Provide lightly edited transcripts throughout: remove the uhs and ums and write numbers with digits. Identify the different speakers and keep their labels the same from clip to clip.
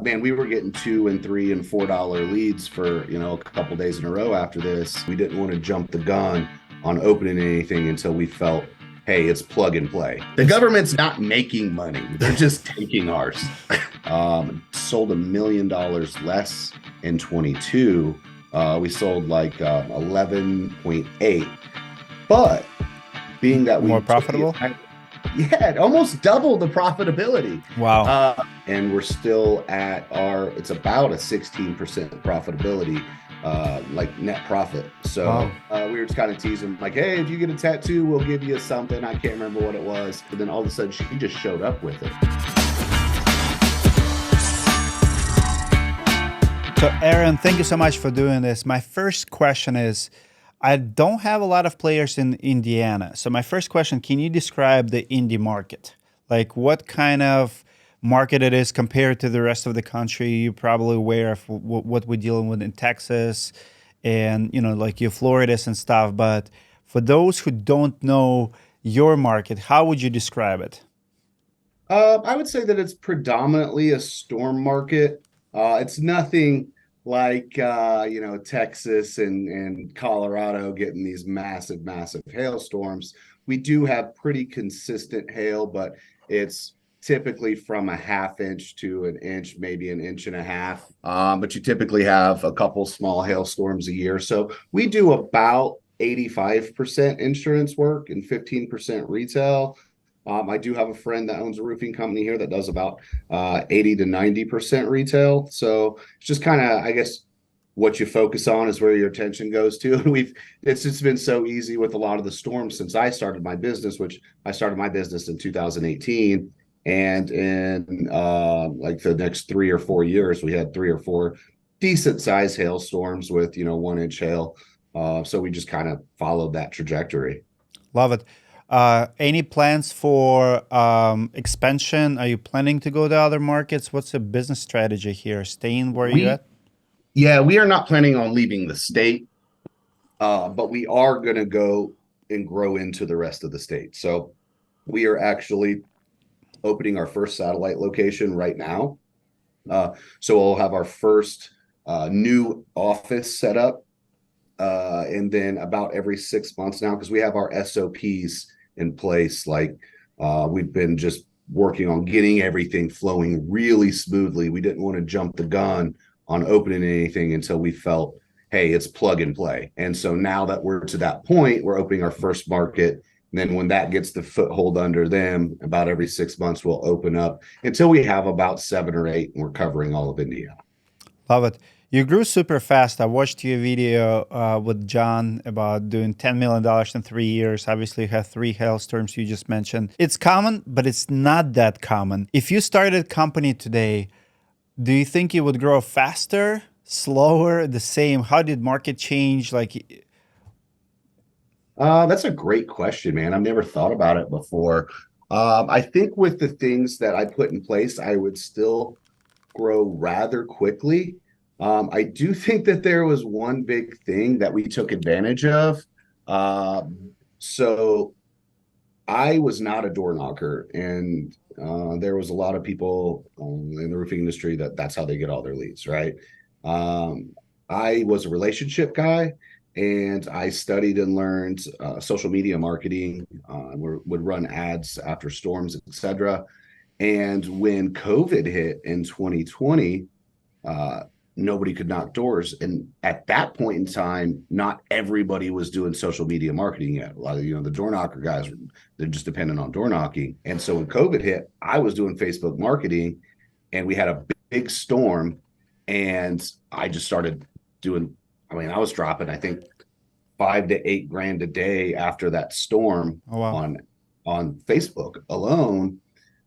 Speaker 1: Man, we were getting $2 and $3 and $4 leads for, a couple days in a row after this. We didn't want to jump the gun on opening anything until we felt, hey, it's plug and play. The government's not making money. They're just taking ours. Sold $1 million less in 22. We sold like 11.8. But being that we
Speaker 2: more profitable?
Speaker 1: Yeah, it almost doubled the profitability.
Speaker 2: Wow.
Speaker 1: And we're still at it's about a 16% profitability, like net profit. So we were just kind of teasing, like, hey, if you get a tattoo, we'll give you something. I can't remember what it was. But then all of a sudden, she just showed up with it.
Speaker 2: So, Aaron, thank you so much for doing this. My first question is, I don't have a lot of players in Indiana. So my first question, can you describe the Indy market? Like what kind of market it is compared to the rest of the country? You're probably aware of what we're dealing with in Texas and, like your Floridas and stuff. But for those who don't know your market, how would you describe it?
Speaker 1: I would say that it's predominantly a storm market. It's nothing like Texas and Colorado getting these massive hailstorms. We do have pretty consistent hail, but it's typically from a half inch to an inch, maybe an inch and a half. But you typically have a couple small hailstorms a year. So we do about 85% insurance work and 15% retail. I do have a friend that owns a roofing company here that does about 80 to 90% retail. So it's just kind of, I guess, what you focus on is where your attention goes to. And it's just been so easy with a lot of the storms since I started my business, which I started my business in 2018. And in like the next 3 or 4 years, we had 3 or 4 decent sized hailstorms with, 1 inch hail. So we just kind of followed that trajectory.
Speaker 2: Love it. Any plans for expansion? Are you planning to go to other markets? What's the business strategy here? Staying where you at?
Speaker 1: Yeah, we are not planning on leaving the state, but we are going to go and grow into the rest of the state. So we are actually opening our first satellite location right now. So we'll have our first new office set up. And then about every 6 months now, because we have our SOPs in place, like we've been just working on getting everything flowing really smoothly. We didn't want to jump the gun on opening anything until we felt, hey, it's plug and play. And so now that we're to that point, we're opening our first market. And then when that gets the foothold under them, about every 6 months, we'll open up until we have about 7 or 8, and we're covering all of India.
Speaker 2: Love it. You grew super fast. I watched your video with John about doing $10 million in 3 years. Obviously, you have 3 hailstorms you just mentioned. It's common, but it's not that common. If you started a company today, do you think it would grow faster, slower, the same? How did market change?
Speaker 1: That's a great question, man. I've never thought about it before. I think with the things that I put in place, I would still grow rather quickly. I do think that there was one big thing that we took advantage of. So I was not a door knocker, and there was a lot of people in the roofing industry that's how they get all their leads, right? I was a relationship guy, and I studied and learned social media marketing. Would run ads after storms, etc. And when COVID hit in 2020, nobody could knock doors. And at that point in time, not everybody was doing social media marketing yet. A lot of, the door knocker guys, they're just dependent on door knocking. And so when COVID hit, I was doing Facebook marketing, and we had a big storm, and I just started doing, I was dropping, I think, 5 to 8 grand a day after that storm.
Speaker 2: Oh, wow.
Speaker 1: on Facebook alone.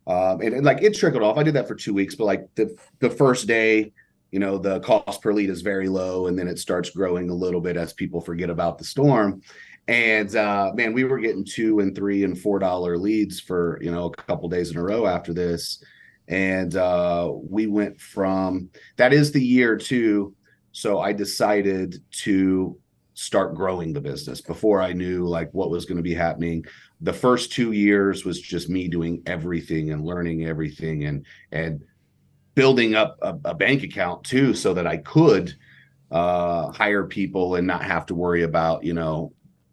Speaker 1: And like it trickled off. I did that for 2 weeks, but like the first day, the cost per lead is very low, and then it starts growing a little bit as people forget about the storm. And man, we were getting $2 and $3 and $4 leads for a couple days in a row after this. And we went from that is the year too. So I decided to start growing the business before I knew like what was going to be happening. The first 2 years was just me doing everything and learning everything and building up a bank account too, so that I could hire people and not have to worry about,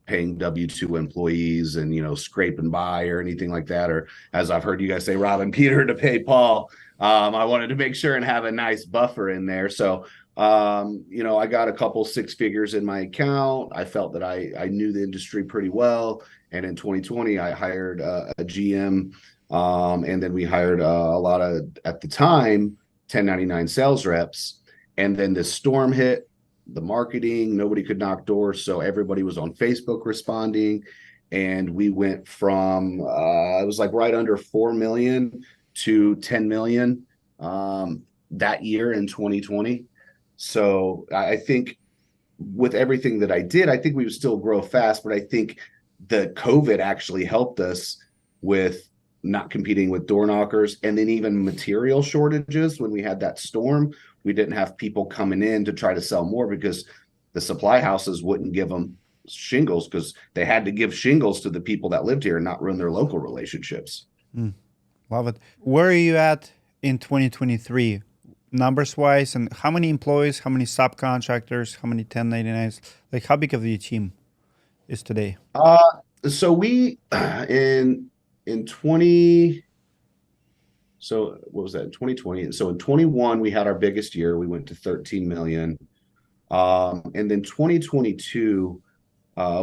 Speaker 1: paying W-2 employees and, scraping by or anything like that. Or as I've heard you guys say, robbing Peter to pay Paul. I wanted to make sure and have a nice buffer in there. So, I got a couple six figures in my account. I felt that I knew the industry pretty well. And in 2020, I hired a GM. And then we hired a lot of, at the time, 1099 sales reps. And then this storm hit, the marketing, nobody could knock doors. So everybody was on Facebook responding. And we went from, it was like right under 4 million to 10 million that year in 2020. So I think with everything that I did, I think we would still grow fast, but I think the COVID actually helped us with not competing with door knockers, and then even material shortages. When we had that storm, we didn't have people coming in to try to sell more because the supply houses wouldn't give them shingles, because they had to give shingles to the people that lived here and not ruin their local relationships.
Speaker 2: Love it. Where are you at in 2023, numbers wise, and how many employees, how many subcontractors, how many 1099s? Like, how big of your team is today?
Speaker 1: So we in 20, so what was that, in 2020? So in 21 we had our biggest year. We went to 13 million. And then 2022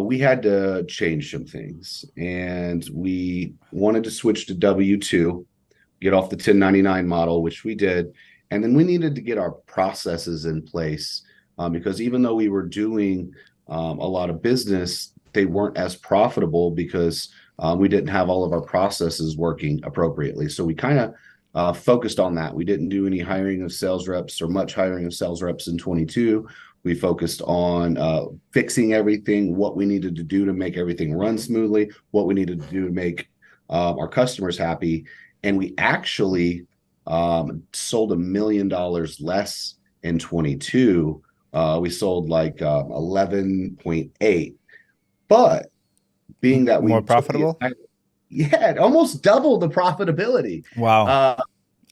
Speaker 1: we had to change some things, and we wanted to switch to W-2, get off the 1099 model, which we did. And then we needed to get our processes in place, because even though we were doing a lot of business, they weren't as profitable because we didn't have all of our processes working appropriately. So we kind of focused on that. We didn't do any hiring of sales reps or much hiring of sales reps in 22. We focused on fixing everything, what we needed to do to make everything run smoothly, what we needed to do to make our customers happy. And we actually sold $1 million less in 22. We sold like 11.8, but being that we
Speaker 2: more profitable,
Speaker 1: yeah, almost double the profitability.
Speaker 2: Wow.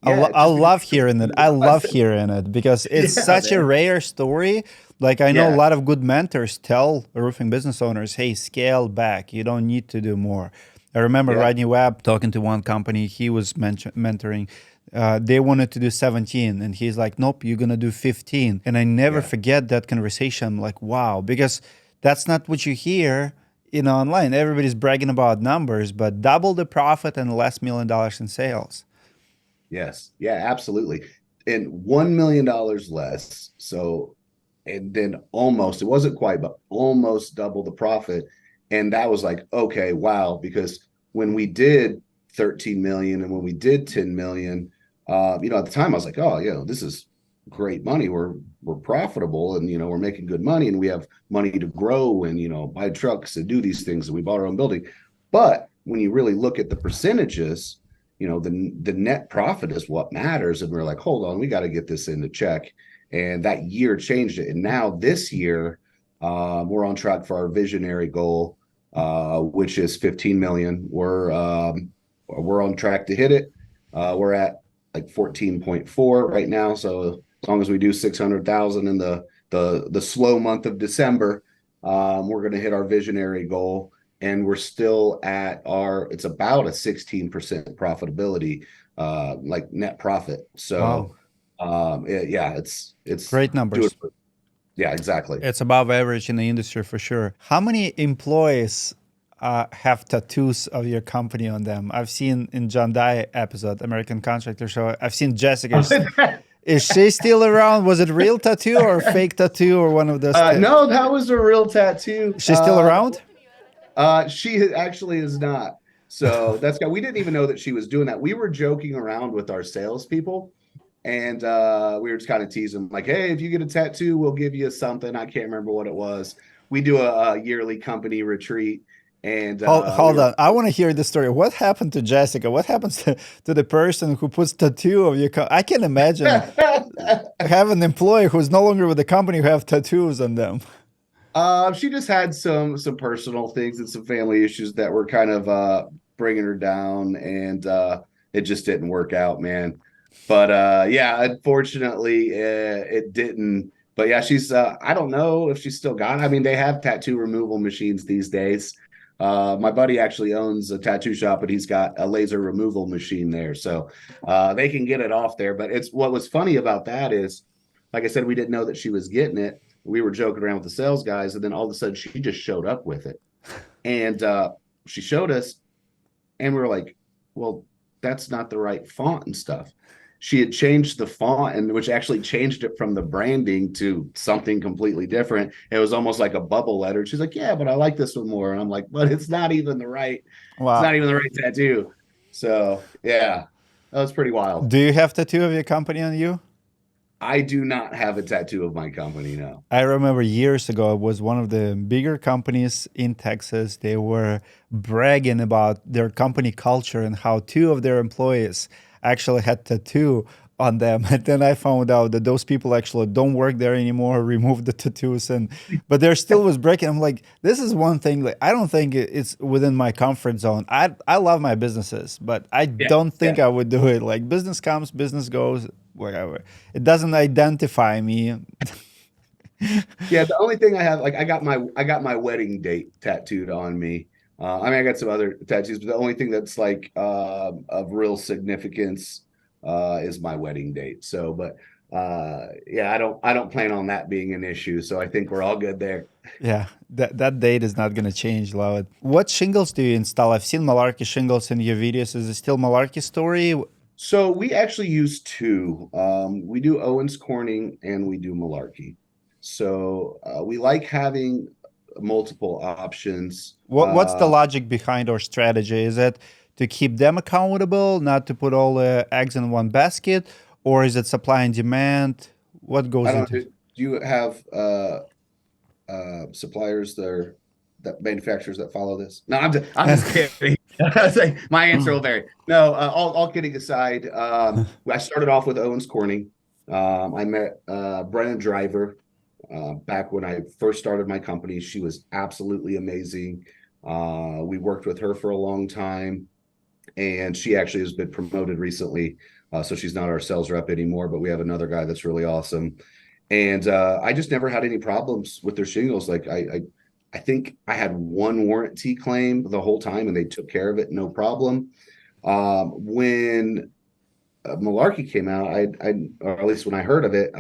Speaker 1: Yeah,
Speaker 2: I love hearing it. I love hearing it because it's
Speaker 1: yeah,
Speaker 2: such
Speaker 1: man.
Speaker 2: a rare story. Like, I know a
Speaker 1: Yeah,
Speaker 2: lot of good mentors tell roofing business owners, hey, scale back. You don't need to do more. I remember
Speaker 1: yeah,
Speaker 2: Rodney Webb talking to one company he was mentoring. They wanted to do 17, and he's like, nope, you're going to do 15. And I never
Speaker 1: yeah.
Speaker 2: forget that conversation. I'm like, wow, because that's not what you hear online. Everybody's bragging about numbers, but double the profit and less $1 million in sales.
Speaker 1: Yes, yeah, absolutely. And $1 million less. So, and then almost, it wasn't quite, but almost double the profit. And that was like, okay, wow. Because when we did 13 million and when we did 10 million, at the time I was like, oh, this is great money. We're profitable, and we're making good money, and we have money to grow and buy trucks and do these things. And we bought our own building. But when you really look at the percentages, the net profit is what matters. And we're like, hold on, we got to get this into check. And that year changed it. And now this year, we're on track for our visionary goal, which is 15 million. We're on track to hit it. We're at like 14.4 right now. So as long as we do 600,000 in the slow month of December, we're going to hit our visionary goal. And we're still at it's about a 16% profitability, like net profit. So,
Speaker 2: Wow.
Speaker 1: it's
Speaker 2: Great
Speaker 1: doing,
Speaker 2: numbers.
Speaker 1: yeah, exactly.
Speaker 2: It's above average in the industry for sure. How many employees have tattoos of your company on them? I've seen in John Dye episode, American Contractor Show, I've seen Jessica. Is she still around? Was it real tattoo or fake tattoo or one of those?
Speaker 1: No, that was a real tattoo.
Speaker 2: She's still around?
Speaker 1: She actually is not. So we didn't even know that she was doing that. We were joking around with our salespeople, and we were just kind of teasing, like, hey, if you get a tattoo, we'll give you something. I can't remember what it was. We do a yearly company retreat. And
Speaker 2: hold on. I want to hear the story. What happened to Jessica? What happens to the person who puts tattoo of your I can imagine have an employee who's no longer with the company who have tattoos on them.
Speaker 1: She just had some personal things and some family issues that were kind of bringing her down, and it just didn't work out, man. But yeah, unfortunately, it didn't. But yeah, she's I don't know if she's still got it. I mean, they have tattoo removal machines these days. My buddy actually owns a tattoo shop, and he's got a laser removal machine there, so they can get it off there. But it's what was funny about that is, like I said, we didn't know that she was getting it. We were joking around with the sales guys, and then all of a sudden she just showed up with it, and she showed us, and we were like, well, that's not the right font and stuff. She had changed the font, and which actually changed it from the branding to something completely different. It was almost like a bubble letter. She's like, yeah, but I like this one more. And I'm like, but it's not even the right, it's not
Speaker 2: Wow.
Speaker 1: even the right tattoo. So yeah, that was pretty wild.
Speaker 2: Do you have tattoo of your company on you?
Speaker 1: I do not have a tattoo of my company now.
Speaker 2: I remember years ago, it was one of the bigger companies in Texas. They were bragging about their company culture and how two of their employees actually had tattoo on them. And then I found out that those people actually don't work there anymore, removed the tattoos, and but there still was breaking. I'm like, this is one thing. Like, I don't think it's within my comfort zone. I love my businesses, but I
Speaker 1: Yeah,
Speaker 2: don't think
Speaker 1: yeah.
Speaker 2: I would do it. Like, business comes, business goes, whatever. It doesn't identify me.
Speaker 1: Yeah, the only thing I have, like, I got my wedding date tattooed on me. I mean, I got some other tattoos, but the only thing that's like of real significance is my wedding date. So, but yeah, I don't plan on that being an issue. So I think we're all good there.
Speaker 2: Yeah, that date is not gonna change, Loud. What shingles do you install? I've seen Malarkey shingles in your videos. Is it still Malarkey story?
Speaker 1: So we actually use two. We do Owens Corning and we do Malarkey. So we like having multiple options.
Speaker 2: What's the logic behind our strategy? Is it to keep them accountable, not to put all the eggs in one basket, or is it supply and demand? What
Speaker 1: I
Speaker 2: goes
Speaker 1: don't
Speaker 2: into
Speaker 1: know.
Speaker 2: it?
Speaker 1: Do you have suppliers that manufacturers that follow this? No, I'm just kidding. I say my answer will vary. No, all kidding aside, I started off with Owens Corning. I met Brennan Driver back when I first started my company. She was absolutely amazing. We worked with her for a long time, and she actually has been promoted recently. So she's not our sales rep anymore, but we have another guy that's really awesome. And I just never had any problems with their shingles. Like I think I had one warranty claim the whole time, and they took care of it, no problem. When Malarkey came out, or at least when I heard of it,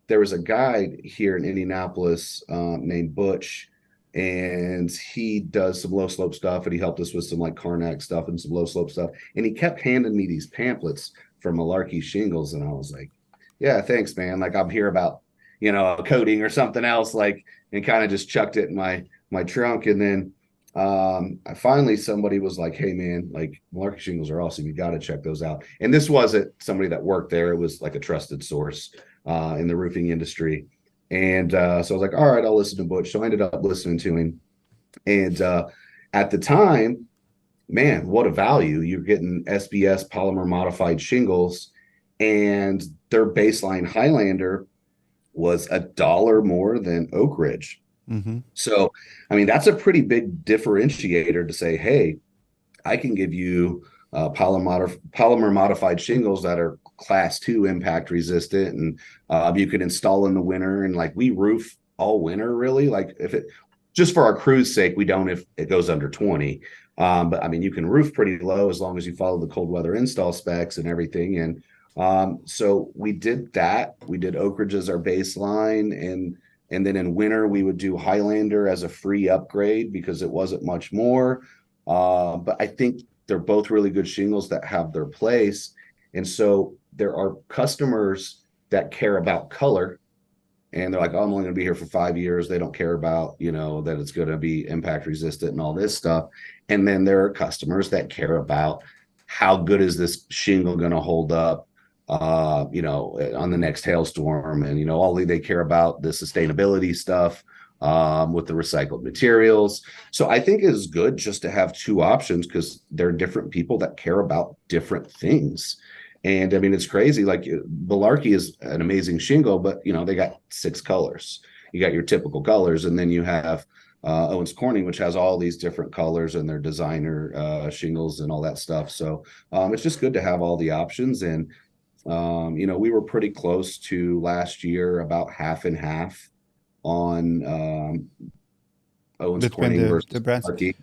Speaker 1: there was a guy here in Indianapolis named Butch, and he does some low slope stuff, and he helped us with some like Karnak stuff and some low slope stuff. And he kept handing me these pamphlets from Malarkey shingles, and I was like, "Yeah, thanks, man. Like I'm here about a coating or something else, like," and kind of just chucked it in my trunk. And then I finally somebody was like, "Hey, man, like Malarkey shingles are awesome. You got to check those out." And this wasn't somebody that worked there; it was like a trusted source in the roofing industry. And so I was like, all right, I'll listen to Butch. So I ended up listening to him. And at the time, man, what a value. You're getting SBS polymer modified shingles, and their baseline Highlander was $1 more than Oak Ridge.
Speaker 2: Mm-hmm.
Speaker 1: So, I mean, that's a pretty big differentiator to say, hey, I can give you polymer modified shingles that are class 2 impact resistant, and you can install in the winter. And like we roof all winter, really. Like if it just for our crew's sake, we don't if it goes under 20. But I mean, you can roof pretty low as long as you follow the cold weather install specs and everything. And so we did that. We did Oak Ridge as our baseline, and then in winter we would do Highlander as a free upgrade because it wasn't much more. But I think they're both really good shingles that have their place. And so there are customers that care about color, and they're like, oh, I'm only going to be here for 5 years. They don't care about, that it's going to be impact resistant and all this stuff. And then there are customers that care about how good is this shingle going to hold up, on the next hailstorm. And, all they care about the sustainability stuff with the recycled materials. So I think it's good just to have two options because there are different people that care about different things. And I mean, it's crazy. Like Malarkey is an amazing shingle, but they got 6 colors. You got your typical colors, and then you have Owens Corning, which has all these different colors and their designer shingles and all that stuff. So it's just good to have all the options. And We were pretty close to last year, about half and half on Owens
Speaker 2: between
Speaker 1: Corning
Speaker 2: the
Speaker 1: versus
Speaker 2: brands?
Speaker 1: Malarkey.
Speaker 2: Be,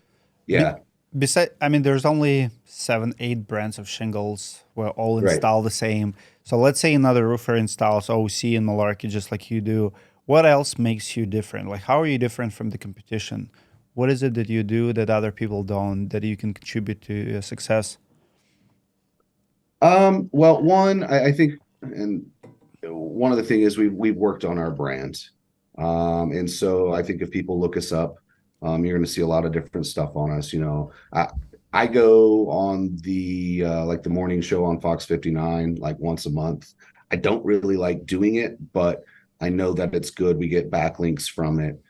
Speaker 1: Yeah,
Speaker 2: beside, I mean, there's only 7, 8 brands of shingles. We're all
Speaker 1: right.
Speaker 2: install the same. So let's say another roofer installs OC and Malarkey just like you do. What else makes you different? Like, how are you different from the competition? What is it that you do that other people don't, that you can contribute to your success?
Speaker 1: Well, one, I think, and one of the things is we've worked on our brand. And so I think if people look us up, you're going to see a lot of different stuff on us. I go on the like the morning show on Fox 59 like once a month. I don't really like doing it, but I know that it's good. We get backlinks from it,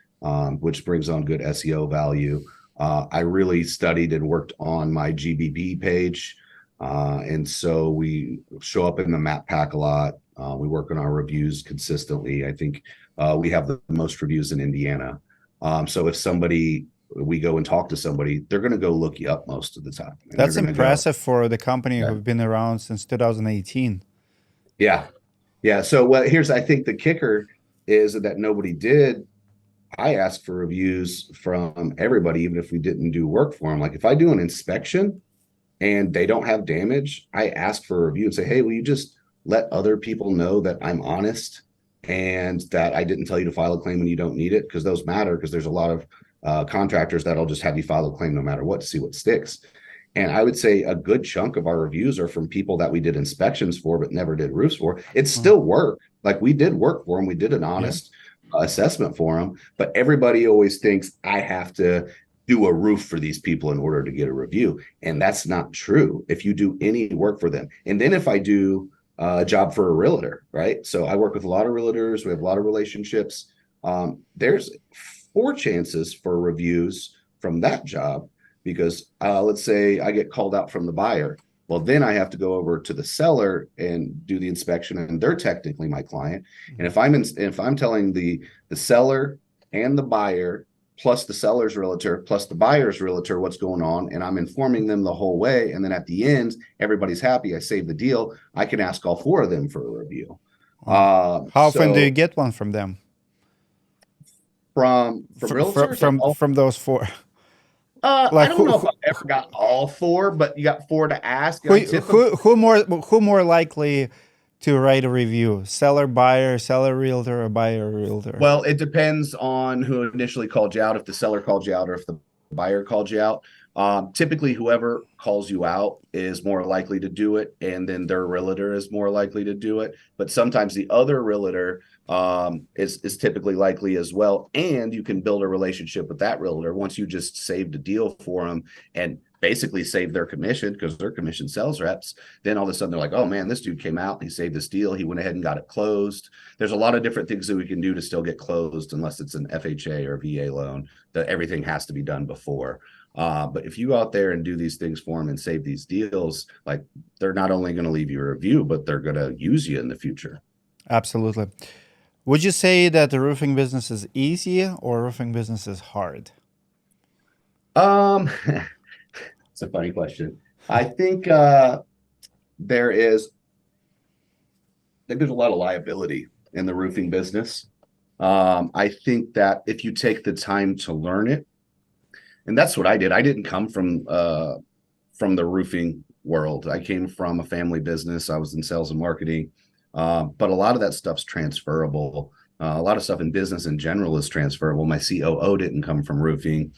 Speaker 1: which brings on good SEO value. I really studied and worked on my GBB page. And so we show up in the map pack a lot. We work on our reviews consistently. I think we have the most reviews in Indiana. So if we go and talk to somebody, they're going to go look you up most of the time. And they're
Speaker 2: That's
Speaker 1: going to go,
Speaker 2: impressive for the company
Speaker 1: yeah,
Speaker 2: who've been around since 2018.
Speaker 1: yeah, yeah. So I think the kicker is that nobody did. I ask for reviews from everybody, even if we didn't do work for them. Like if I do an inspection and they don't have damage, I ask for a review and say, hey, will you just let other people know that I'm honest and that I didn't tell you to file a claim when you don't need it? Because those matter, because there's a lot of contractors that'll just have you file a claim no matter what to see what sticks. And I would say a good chunk of our reviews are from people that we did inspections for, but never did roofs for. It's
Speaker 2: Huh.
Speaker 1: still work. Like we did work for them. We did an
Speaker 2: Yeah.
Speaker 1: honest assessment for them. But everybody always thinks I have to do a roof for these people in order to get a review. And that's not true. If you do any work for them. And then if I do a job for a realtor, right? So I work with a lot of realtors. We have a lot of relationships. There's 4 chances for reviews from that job because let's say I get called out from the buyer. Well, then I have to go over to the seller and do the inspection, and they're technically my client. And if I'm telling the seller and the buyer plus the seller's realtor plus the buyer's realtor what's going on, and I'm informing them the whole way, and then at the end everybody's happy, I save the deal, I can ask all 4 of them for a review.
Speaker 2: How often do you
Speaker 1: So
Speaker 2: get one from them?
Speaker 1: from realtors or all,
Speaker 2: From those 4?
Speaker 1: I
Speaker 2: Like
Speaker 1: don't know if I've ever got all 4, but you got 4 to ask. I
Speaker 2: who
Speaker 1: typically
Speaker 2: who more likely to write a review? Seller, buyer, seller, realtor, or buyer, realtor?
Speaker 1: Well, it depends on who initially called you out, if the seller called you out or if the buyer called you out. Typically, whoever calls you out is more likely to do it, and then their realtor is more likely to do it. But sometimes the other realtor is typically likely as well, and you can build a relationship with that realtor once you just saved a deal for them and basically save their commission because their commission sales reps. Then all of a sudden they're like, oh man, this dude came out, he saved this deal, he went ahead and got it closed. There's a lot of different things that we can do to still get closed unless it's an FHA or VA loan, that everything has to be done before. But if you go out there and do these things for them and save these deals, like they're not only going to leave you a review, but they're going to use you in the future.
Speaker 2: Absolutely. Would you say that the roofing business is easy or roofing business is hard?
Speaker 1: Um, it's a funny question. I think there is, I think there's a lot of liability in the roofing business. I think that if you take the time to learn it, and that's what I did. I didn't come from the roofing world. I came from a family business. I was in sales and marketing, but a lot of that stuff's transferable. A lot of stuff in business in general is transferable. My COO didn't come from roofing.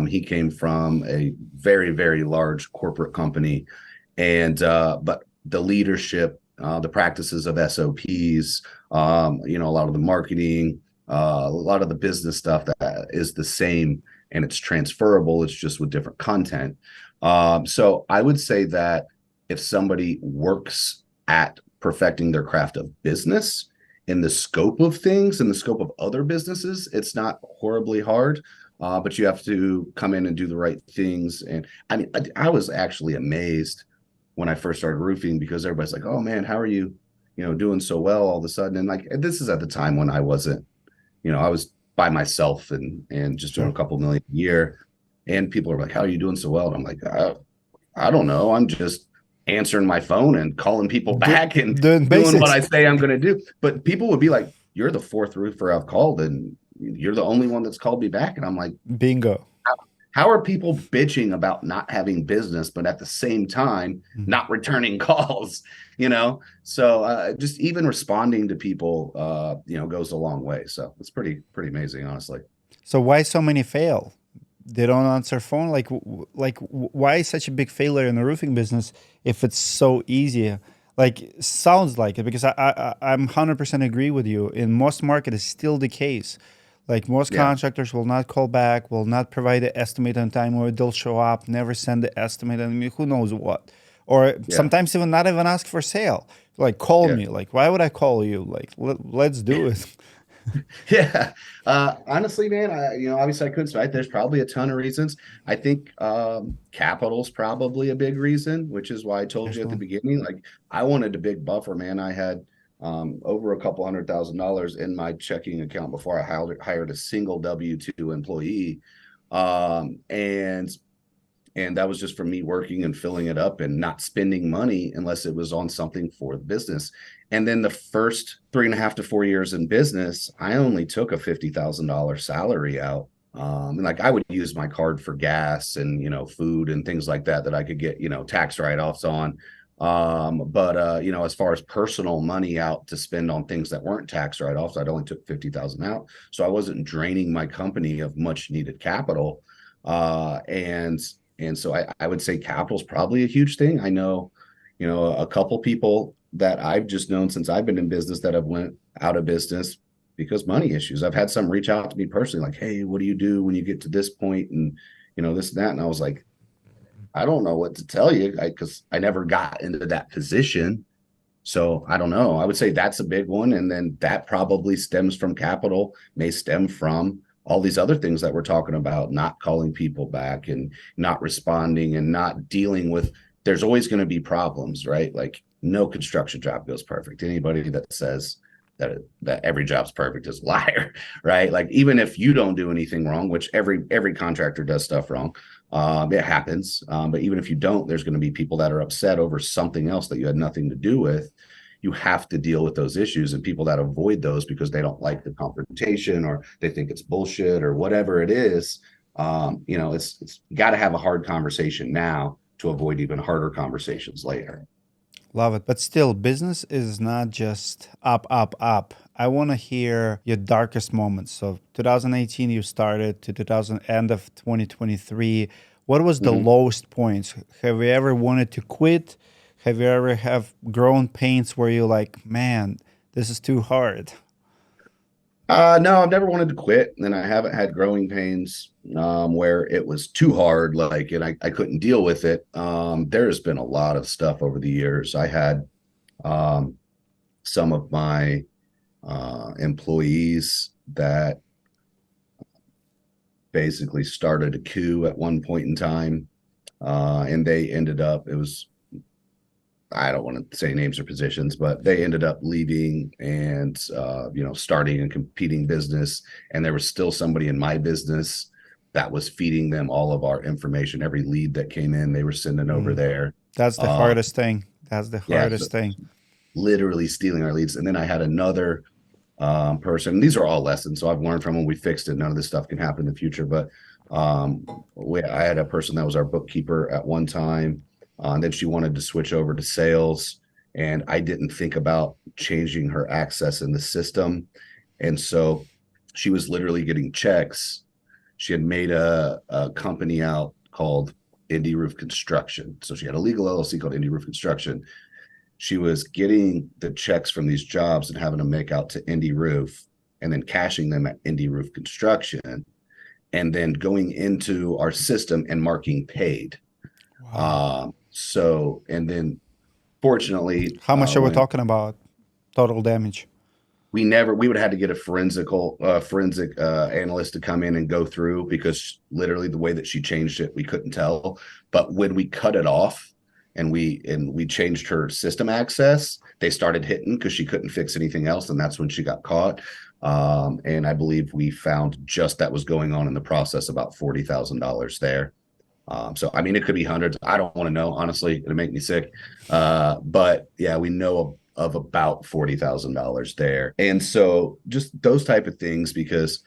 Speaker 1: He came from a very, very large corporate company, and but the leadership, the practices of SOPs, a lot of the marketing, a lot of the business stuff that is the same and it's transferable. It's just with different content. So I would say that if somebody works at perfecting their craft of business in the scope of things, in the scope of other businesses, it's not horribly hard. But you have to come in and do the right things. And I mean, I was actually amazed when I first started roofing because everybody's like, "Oh man, how are you, doing so well all of a sudden?" And like, this is at the time when I wasn't, I was by myself and just doing
Speaker 2: Sure.
Speaker 1: a couple million a year. And people are like, "How are you doing so well?" And I'm like, I don't know. I'm just answering my phone and calling people
Speaker 2: Do,
Speaker 1: back and
Speaker 2: doing
Speaker 1: doing what I
Speaker 2: basics.
Speaker 1: say I'm going to do. But people would be like, "You're the fourth roofer I've called, and you're the only one that's called me back." And I'm like,
Speaker 2: Bingo.
Speaker 1: how are people bitching about not having business, but at the same time
Speaker 2: Mhm.
Speaker 1: not returning calls? So just even responding to people, goes a long way. So it's pretty amazing, honestly.
Speaker 2: So why so many fail? They don't answer phone. Why is such a big failure in the roofing business if it's so easy? Like sounds like it because I'm 100% agree with you. In most market, it's still the case. Like most
Speaker 1: Yeah,
Speaker 2: contractors will not call back, will not provide the estimate on time, or they'll show up, never send the estimate, and I mean, who knows what, or
Speaker 1: yeah,
Speaker 2: sometimes even not even ask for sale. Like call
Speaker 1: yeah.
Speaker 2: me. Like why would I call you? Like let's do it.
Speaker 1: Yeah. Honestly, man, obviously I couldn't cite. There's probably a ton of reasons. I think capital's probably a big reason, which is why I told you at the
Speaker 2: Definitely.
Speaker 1: beginning, like I wanted a big buffer, man. I had over a couple $100,000 in my checking account before I hired a single W-2 employee. And that was just from me working and filling it up and not spending money unless it was on something for the business. And then the first 3.5 to 4 years in business, I only took a $50,000 salary out. And like I would use my card for gas and food and things like that I could get tax write-offs on. But as far as personal money out to spend on things that weren't tax write-offs, I'd only took 50,000 out, so I wasn't draining my company of much needed capital. And so I would say capital is probably a huge thing. I know, a couple people that I've just known since I've been in business that have went out of business because money issues. I've had some reach out to me personally, like, "Hey, what do you do when you get to this point?" And this and that. And I was like, I don't know what to tell you because I never got into that position. So I don't know. I would say that's a big one. And then that probably stems from capital, may stem from all these other things that we're talking about, not calling people back and not responding and not dealing with. There's always going to be problems, right? Like no construction job goes perfect. Anybody that says that every job's perfect is a liar, right? Like even if you don't do anything wrong, which every contractor does stuff wrong, it happens. But even if you don't, there's going to be people that are upset over something else that you had nothing to do with. You have to deal with those issues, and people that avoid those because they don't like the confrontation or they think it's bullshit or whatever it is. It's you got to have a hard conversation now to avoid even harder conversations later.
Speaker 2: Love it. But still, business is not just up, up, up. I want to hear your darkest moments. So 2018, you started to 2000, end of 2023. What was the
Speaker 1: Mhm.
Speaker 2: lowest points? Have you ever wanted to quit? Have you ever have grown pains where you're like, man, this is too hard?
Speaker 1: No, I've never wanted to quit, and I haven't had growing pains where it was too hard, like, and I couldn't deal with it. There's been a lot of stuff over the years. I had um, some of my employees that basically started a coup at one point in time, and they ended up. It was I don't want to say names or positions, but they ended up leaving and starting a competing business. And there was still somebody in my business that was feeding them all of our information. Every lead that came in, they were sending over
Speaker 2: Mm,
Speaker 1: there.
Speaker 2: that's the
Speaker 1: Uh,
Speaker 2: hardest thing. That's the
Speaker 1: yeah, so
Speaker 2: hardest thing.
Speaker 1: literally stealing our leads. And then I had another person. These are all lessons, so I've learned from them. We fixed it. None of this stuff can happen in the future. But I had a person that was our bookkeeper at one time, and then she wanted to switch over to sales, and I didn't think about changing her access in the system, and so she was literally getting checks. She had made a company out called Indy Roof Construction, so she had a legal LLC called Indy Roof Construction. She was getting the checks from these jobs and having them make out to Indy Roof and then cashing them at Indy Roof Construction and then going into our system and marking paid.
Speaker 2: Wow.
Speaker 1: And then fortunately,
Speaker 2: How much are we
Speaker 1: when
Speaker 2: talking about? Total damage.
Speaker 1: we would have had to get a forensic analyst to come in and go through because literally the way that she changed it, we couldn't tell. But when we cut it off and we changed her system access, they started hitting because she couldn't fix anything else, and that's when she got caught. And I believe we found just that was going on in the process about $40,000 there. So I mean, it could be hundreds. I don't want to know, honestly. It'll make me sick. But yeah, we know of about $40,000 there. And so just those type of things, because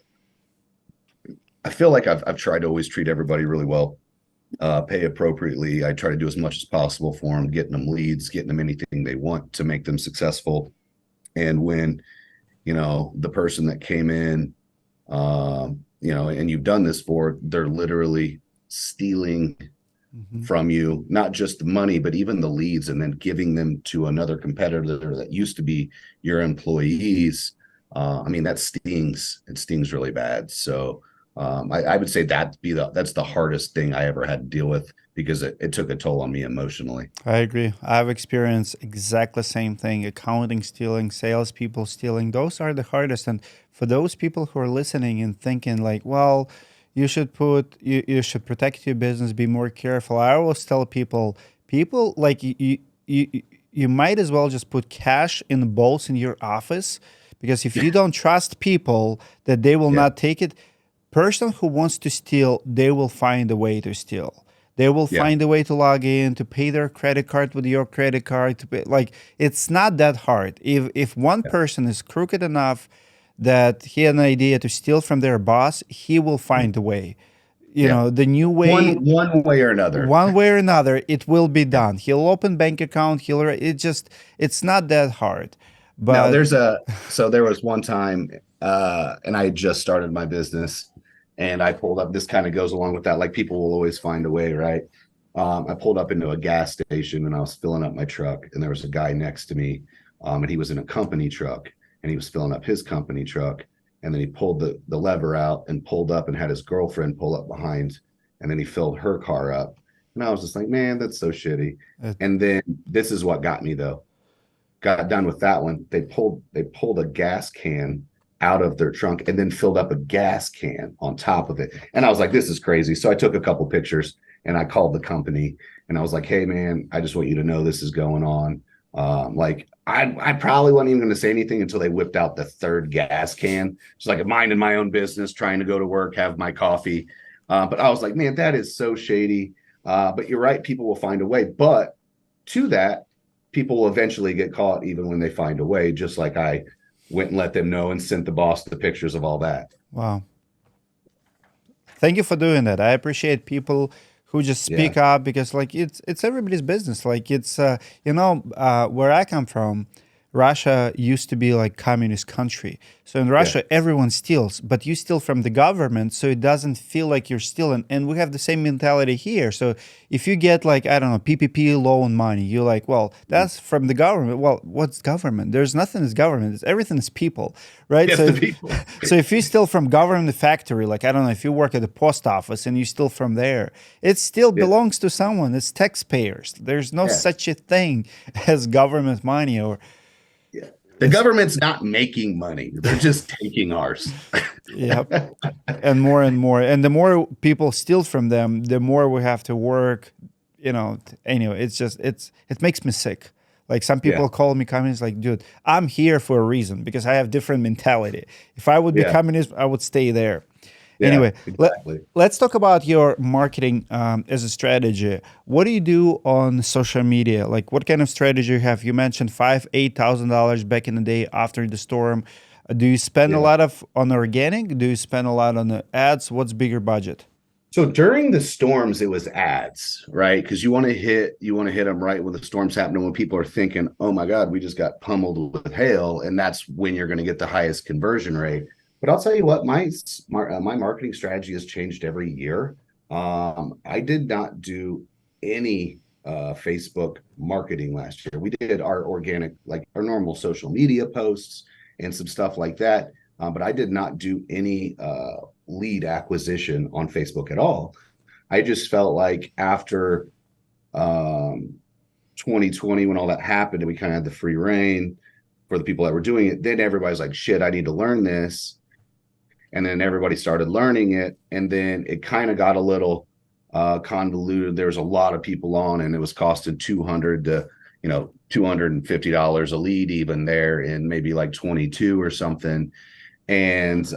Speaker 1: I feel like I've tried to always treat everybody really well, pay appropriately. I try to do as much as possible for them, getting them leads, getting them anything they want to make them successful. And when, the person that came in, and you've done this for, they're literally stealing
Speaker 2: Hmm.
Speaker 1: from you, not just the money, but even the leads, and then giving them to another competitor that used to be your employees. I mean, that stings. It stings really bad. So I would say that's the hardest thing I ever had to deal with, because it took a toll on me emotionally.
Speaker 2: I agree. I've experienced exactly the same thing. Accounting stealing, salespeople stealing. Those are the hardest. And for those people who are listening and thinking like, well, you should protect your business, be more careful. I always tell people like you might as well just put cash in the bolts in your office, because if you don't trust people that they will
Speaker 1: Yeah.
Speaker 2: not take it, person who wants to steal, they will find a way to steal. They will
Speaker 1: Yeah.
Speaker 2: find a way to log in, to pay their credit card with your credit card. To pay, like it's not that hard. If one
Speaker 1: Yeah.
Speaker 2: person is crooked enough that he had an idea to steal from their boss, he will find a way.
Speaker 1: Yeah.
Speaker 2: The new way,
Speaker 1: One way or another.
Speaker 2: one way or another, it will be done. He'll open bank account. It's not that hard.
Speaker 1: Now
Speaker 2: But
Speaker 1: there was one time, and I had just started my business, and I pulled up. This kind of goes along with that. Like, people will always find a way, right? I pulled up into a gas station and I was filling up my truck, and there was a guy next to me, and he was in a company truck, and he was filling up his company truck, and then he pulled the lever out and pulled up and had his girlfriend pull up behind, and then he filled her car up, and I was just like, man, that's so shitty.
Speaker 2: uh,
Speaker 1: And then this is what got me though. Got done with that one, they pulled a gas can out of their trunk and then filled up a gas can on top of it. And I was like, this is crazy. So I took a couple pictures and I called the company and I was like, hey man, I just want you to know this is going on. Like I probably wasn't even going to say anything until they whipped out the third gas can. It's like minding my own business, trying to go to work, have my coffee. But I was like, man, that is so shady. But you're right, people will find a way. But to that, people will eventually get caught even when they find a way, just like I went and let them know and sent the boss the pictures of all that.
Speaker 2: wow. Thank you for doing that. I appreciate people who just
Speaker 1: Yeah.
Speaker 2: speak up, because like it's everybody's business. Like where I come from, Russia used to be like communist country. So in
Speaker 1: Yeah.
Speaker 2: Russia, everyone steals, but you steal from the government, so it doesn't feel like you're stealing. And we have the same mentality here. So if you get like, I don't know, PPP loan money, you're like, well, that's from the government. Well, what's government? There's nothing is government. Everything is people, right?
Speaker 1: Yes,
Speaker 2: So
Speaker 1: the
Speaker 2: if,
Speaker 1: people.
Speaker 2: so if you steal from government factory, like I don't know, if you work at the post office and you steal from there, it still
Speaker 1: Yeah.
Speaker 2: belongs to someone. It's taxpayers. There's no
Speaker 1: Yeah.
Speaker 2: such a thing as government money, or
Speaker 1: Yeah. The
Speaker 2: it's
Speaker 1: government's not making money. They're just taking ours.
Speaker 2: yeah. And more, and the more people steal from them, the more we have to work. Anyway, it makes me sick. Like some
Speaker 1: Yeah.
Speaker 2: people call me communist. Like, dude, I'm here for a reason, because I have different mentality. If I would be
Speaker 1: Yeah.
Speaker 2: communist, I would stay there.
Speaker 1: Yeah.
Speaker 2: Anyway,
Speaker 1: Exactly.
Speaker 2: let's talk about your marketing as a strategy. What do you do on social media? Like, what kind of strategy you have? You mentioned $8,000 back in the day after the storm. Do you spend a
Speaker 1: Yeah.
Speaker 2: lot on organic? Do you spend a lot on the ads? What's bigger budget?
Speaker 1: So during the storms, it was ads, right? Because you want to hit them right when the storm's happening, when people are thinking, "Oh my God, we just got pummeled with hail," and that's when you're going to get the highest conversion rate. But I'll tell you what, my marketing strategy has changed every year. I did not do any Facebook marketing last year. We did our organic, like our normal social media posts and some stuff like that. But I did not do any lead acquisition on Facebook at all. I just felt like after um, 2020, when all that happened and we kind of had the free reign for the people that were doing it, then everybody's like, shit, I need to learn this. And then everybody started learning it. And then it kind of got a little convoluted. There was a lot of people on, and it was costing $250 a lead, even there in maybe like 22 or something. And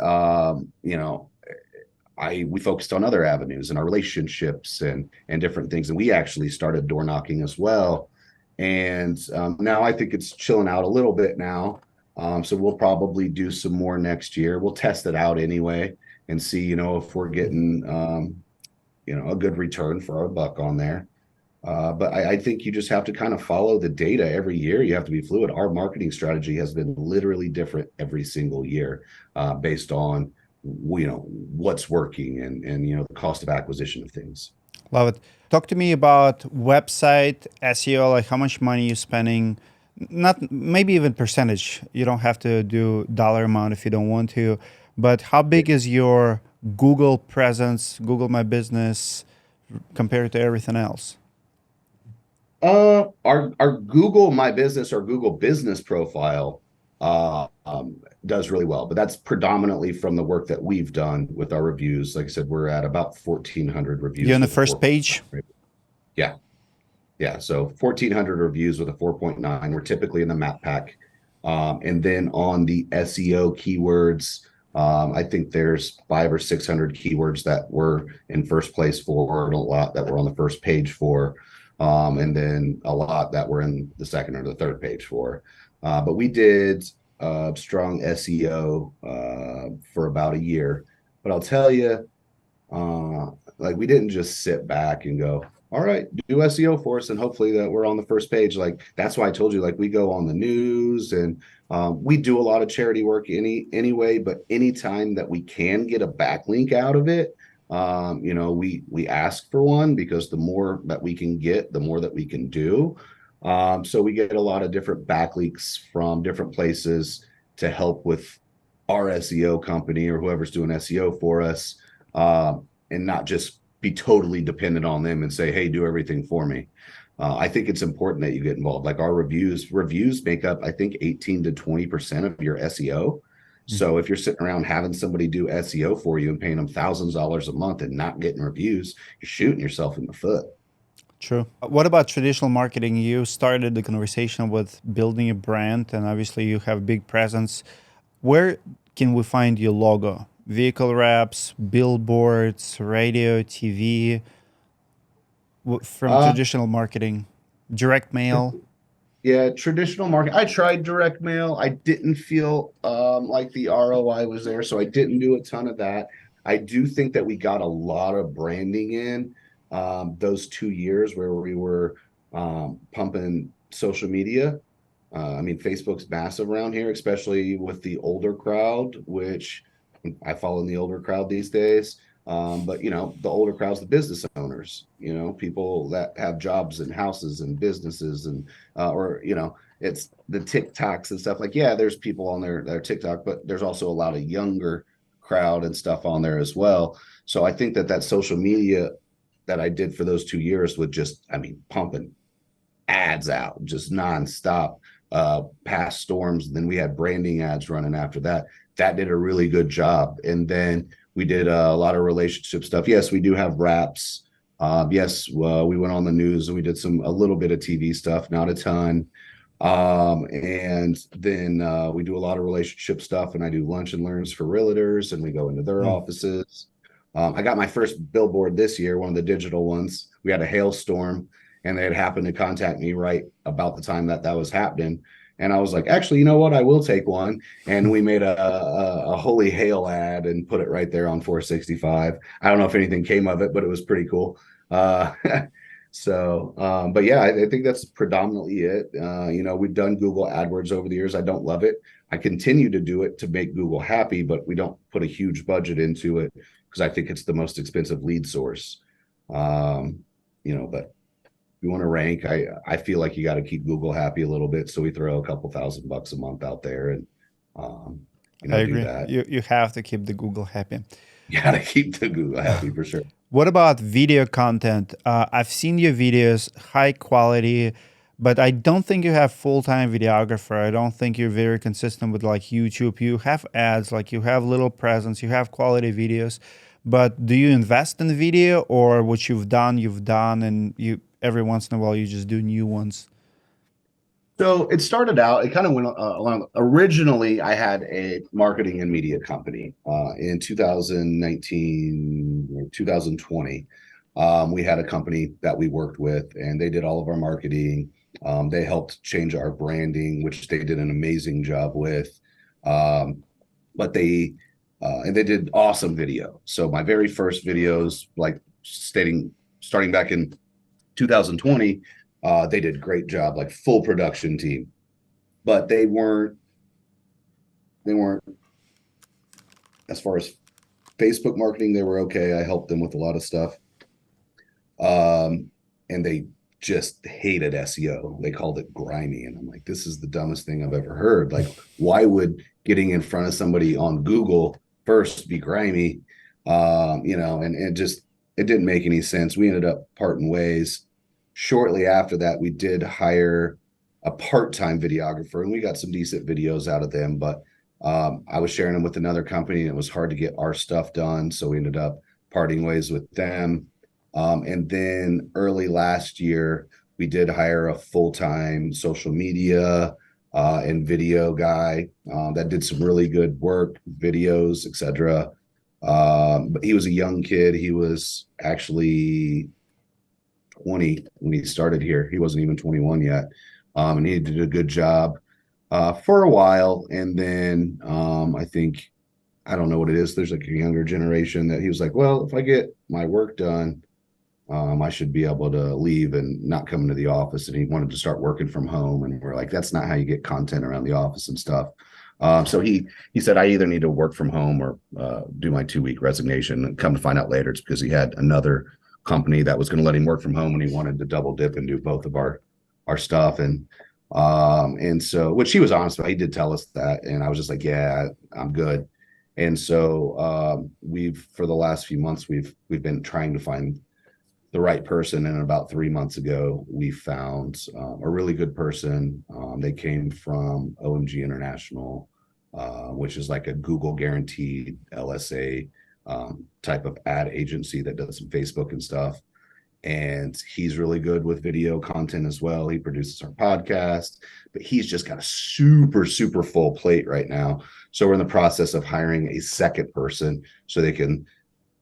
Speaker 1: we focused on other avenues and our relationships and different things, and we actually started door knocking as well. And now I think it's chilling out a little bit now. So we'll probably do some more next year. We'll test it out anyway and see, if we're getting, a good return for our buck on there. But I think you just have to kind of follow the data every year. You have to be fluid. Our marketing strategy has been literally different every single year, based on what's working and the cost of acquisition of things.
Speaker 2: Love it. Talk to me about website SEO, like how much money you're spending, not maybe even percentage. You don't have to do dollar amount if you don't want to, but how big is your Google presence, Google My Business compared to everything else?
Speaker 1: Our Google My Business or Google Business profile does really well, but that's predominantly from the work that we've done with our reviews. Like I said, we're at about 1,400 reviews.
Speaker 2: You're on the first page?
Speaker 1: Yeah. Yeah. So 1,400 reviews with a 4.9. We're typically in the map pack. And then on the SEO keywords, I think there's 500 or 600 keywords that we're in first place for, and a lot that we're on the first page for. And then a lot that we're in the second or the third page for. But we did strong SEO for about a year. But I'll tell you, like we didn't just sit back and go, all right, do SEO for us, and hopefully that we're on the first page. Like that's why I told you, like we go on the news and we do a lot of charity work anyway. But anytime that we can get a backlink out of it, we ask for one, because the more that we can get, the more that we can do. So we get a lot of different backlinks from different places to help with our SEO company or whoever's doing SEO for us, and not just be totally dependent on them and say, hey, do everything for me. I think it's important that you get involved. Like our reviews make up, I think, 18 to 20% of your SEO. So if you're sitting around having somebody do SEO for you and paying them thousands of dollars a month and not getting reviews, you're shooting yourself in the foot.
Speaker 2: True. What about traditional marketing? You started the conversation with building a brand, and obviously you have big presence. Where can we find your logo? Vehicle wraps, billboards, radio, TV, from traditional marketing, direct mail?
Speaker 1: Yeah, traditional market. I tried direct mail. I didn't feel like the ROI was there, so I didn't do a ton of that. I do think that we got a lot of branding in those 2 years where we were pumping social media. I mean, Facebook's massive around here, especially with the older crowd, which I follow in the older crowd these days. But the older crowd's the business owners, people that have jobs and houses and businesses and it's the TikToks and stuff. Like, yeah, there's people on there that are TikTok, but there's also a lot of younger crowd and stuff on there as well. So I think that social media that I did for those 2 years with just, pumping ads out just nonstop, past storms. And then we had branding ads running after that. That did a really good job. And then we did a lot of relationship stuff. Yes, we do have wraps. Yes, we went on the news and we did a little bit of TV stuff, not a ton. And then we do a lot of relationship stuff, and I do lunch and learns for realtors, and we go into their offices. I got my first billboard this year, one of the digital ones. We had a hailstorm, and they had happened to contact me right about the time that was happening. And I was like, actually, you know what? I will take one. And we made a holy hail ad and put it right there on 465. I don't know if anything came of it, but it was pretty cool. But yeah, I think that's predominantly it. We've done Google AdWords over the years. I don't love it. I continue to do it to make Google happy, but we don't put a huge budget into it because I think it's the most expensive lead source. But you want to rank, I feel like you got to keep Google happy a little bit, so we throw a couple $1,000 a month out there and
Speaker 2: I agree.
Speaker 1: do that.
Speaker 2: You have to keep the Google happy.
Speaker 1: You got to keep the Google happy for sure.
Speaker 2: What about video content? I've seen your videos, high quality, but I don't think you have full-time videographer. I don't think you're very consistent with like YouTube. You have ads, like you have little presence, you have quality videos, but do you invest in video, or what you've done, and you every once in a while you just do new ones?
Speaker 1: So it started out, it kind of went along. Originally, I had a marketing and media company in 2019 or 2020. We had a company that we worked with, and they did all of our marketing. They helped change our branding, which they did an amazing job with. Um, but and they did awesome video. So my very first videos, like starting back in 2020, they did a great job, like full production team. But they weren't as far as Facebook marketing, they were okay. I helped them with a lot of stuff. And they just hated SEO. They called it grimy. And I'm like, this is the dumbest thing I've ever heard. Like, why would getting in front of somebody on Google first be grimy? And it didn't make any sense. We ended up parting ways. Shortly after that, we did hire a part-time videographer, and we got some decent videos out of them, but I was sharing them with another company, and it was hard to get our stuff done. So we ended up parting ways with them. And then early last year, we did hire a full-time social media and video guy that did some really good work, videos, etc. But he was a young kid. He was actually 20 when he started here. He wasn't even 21 yet. And he did a good job for a while. And then I don't know what it is. There's like a younger generation that he was like, well, if I get my work done, I should be able to leave and not come into the office. And he wanted to start working from home. And we're like, that's not how you get content around the office and stuff. So he said, I either need to work from home or do my 2-week resignation. And come to find out later, it's because he had another company that was going to let him work from home, and he wanted to double dip and do both of our stuff. And so, which he was honest about, he did tell us that. And I was just like, yeah, I'm good. And so for the last few months, we've been trying to find the right person. And about 3 months ago, we found a really good person. They came from OMG International, which is like a Google guaranteed LSA type of ad agency that does some Facebook and stuff. And he's really good with video content as well. He produces our podcast, but he's just got a super, super full plate right now. So we're in the process of hiring a second person so they can,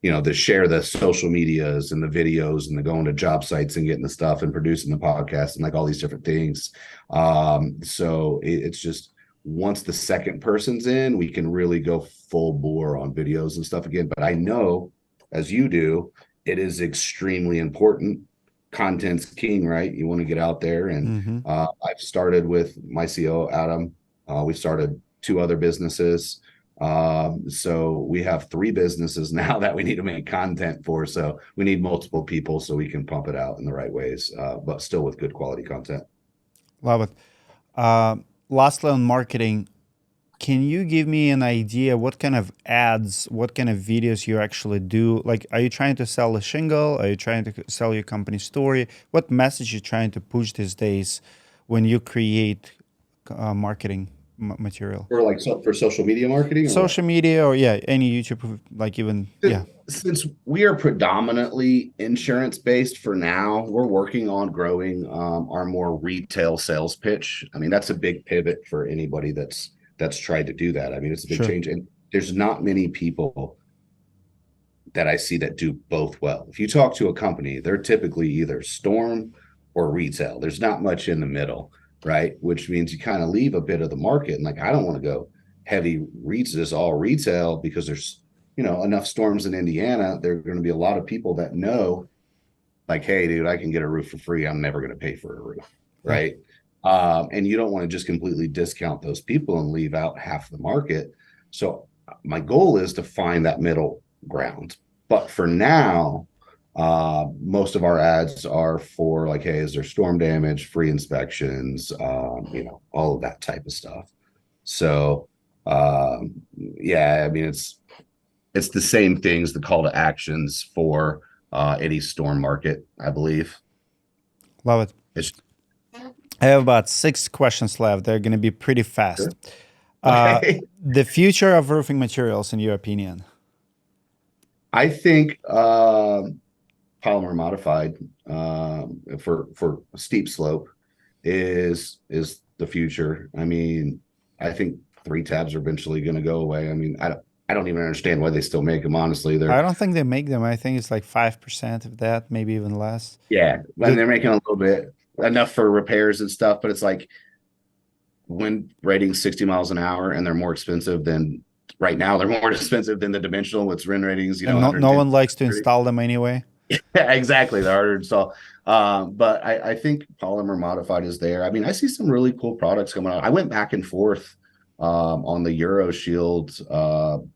Speaker 1: to share the social medias and the videos and the going to job sites and getting the stuff and producing the podcast and like all these different things. So it's just, once the second person's in, we can really go full bore on videos and stuff again. But I know, as you do, it is extremely important. Content's king, right? You want to get out there. And I've started with my CEO, Adam. We've started 2 other businesses. So we have 3 businesses now that we need to make content for. So we need multiple people so we can pump it out in the right ways, but still with good quality content.
Speaker 2: Love it. Lastly, on marketing, can you give me an idea what kind of ads, what kind of videos you actually do? Like, are you trying to sell a shingle? Are you trying to sell your company story? What message are you trying to push these days when you create marketing material?
Speaker 1: For social media marketing or
Speaker 2: Social
Speaker 1: what?
Speaker 2: media, or yeah, any YouTube, like even, yeah.
Speaker 1: Since we are predominantly insurance based for now, we're working on growing our more retail sales pitch. I mean, that's a big pivot for anybody that's tried to do that. I mean, it's a big
Speaker 2: Sure.
Speaker 1: change, and there's not many people that I see that do both well. If you talk to a company, they're typically either storm or retail. There's not much in the middle, right? Which means you kind of leave a bit of the market. And like, I don't want to go heavy reads all retail because there's, enough storms in Indiana. There are going to be a lot of people that know, like, hey, dude, I can get a roof for free. I'm never going to pay for a roof,
Speaker 2: Yeah.
Speaker 1: right? And you don't want to just completely discount those people and leave out half the market. So my goal is to find that middle ground. But for now, most of our ads are for like, hey, is there storm damage, free inspections, all of that type of stuff. So yeah, I mean, it's the same things, the call to actions for any storm market, I believe.
Speaker 2: Love it.
Speaker 1: It's
Speaker 2: I have about 6 questions left. They're going to be pretty
Speaker 1: sure.
Speaker 2: fast.
Speaker 1: Okay.
Speaker 2: The future of roofing materials, in your opinion?
Speaker 1: I think polymer modified for steep slope is the future. I mean, I think three tabs are eventually going to go away. I mean, I don't even understand why they still make them. Honestly,
Speaker 2: I
Speaker 1: they're
Speaker 2: don't think they make them. I think it's like 5% of that, maybe even less.
Speaker 1: yeah, and
Speaker 2: The
Speaker 1: they're making a little bit enough for repairs and stuff, but it's like wind rating 60 miles an hour, and they're more expensive than right now. They're more expensive than the dimensional, which wind ratings,
Speaker 2: and no
Speaker 1: 110.
Speaker 2: one likes to install them anyway.
Speaker 1: Exactly. They're harder to install. But I think polymer modified is there. I mean, I see some really cool products coming out. I went back and forth on the Euro Shields,